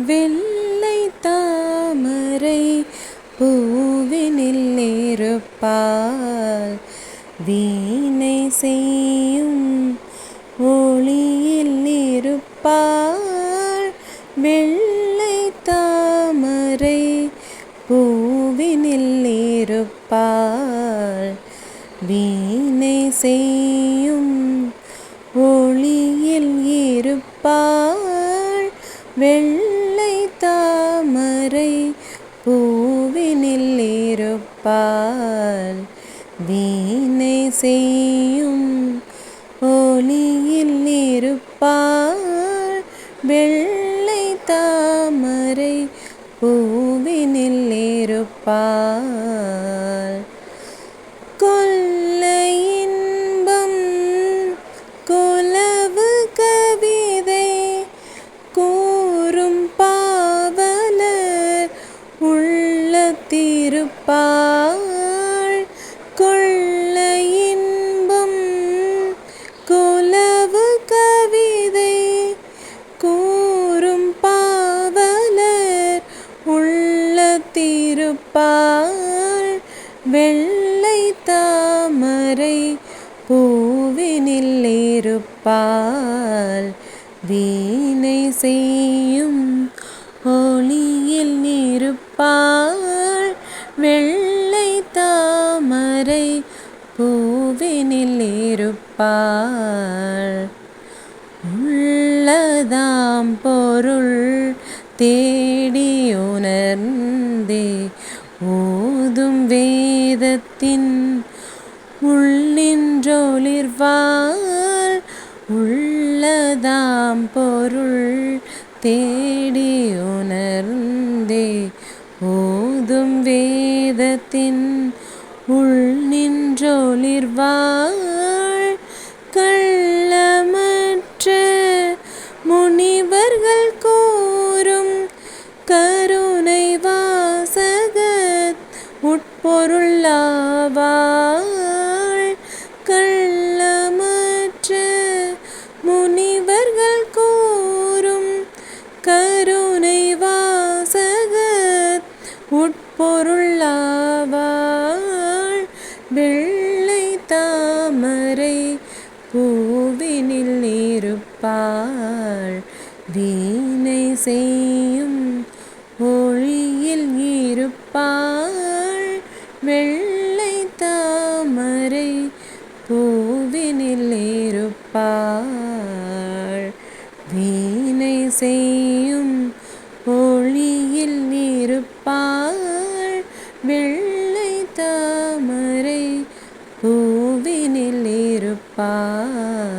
வெள்ளை தாமரை பூவினில் இருப்பாள், வீணை செய்யும் ஒளியில் இருப்பாள். வெள்ளை தாமரை பூவினில் இருப்பாள், வீணை செய்யும் ஒளியில் இருப்பாள். வெள்ளை தாமரை பூவினில் இருப்பாள், வீணை செய்யும் ஒளியில் இருப்பாள். வெள்ளை தாமரை பூவினில் இருப்பாள். கொள்ளை இன்பம் குலவு கவிதை கூறும் பாவலர் உள்ளத்திருப்பாள். கொள்ளை இன்பம் குலவு கவிதை கூறும் பாவலர் உள்ளத்திருப்பாள். வெள்ளை தாமரை பூவினில் இருப்பாள், வீணை செய்யும் ஒளியில் இருப்பாள். வெள்ளை தாமரை பூவினில் இருப்பாள். உள்ளதாம் பொருள் தேடி உணர்ந்தே ஓதும் வேதத்தின் உள்ளின்றொளிர்வாள். உள்ளதாம் பொருள் தேடி உணர்ந்தே ஓதும் வேதத்தின் உள்ளின்றொளிர்வாள். கள்ளமற்ற முனிவர்கள் கூறும் கருணை வாசகத் உட்பொருளாவாள். கள்ளமற்ற முனிவர்கள் கூறும் கருணை வாசகத் உட்பொருளாவாள். வெள்ளை தாமரை பூவினில் இருப்பாள், வீணை செய்யும் ஒளியில் இருப்பாள். வெள்ளை தாமரை பூவினில் இருப்பாள், வீணை செய்யும் ஒளியில் இருப்பாள். வெள்ளை தாமரை பூவினில் இருப்பாள்.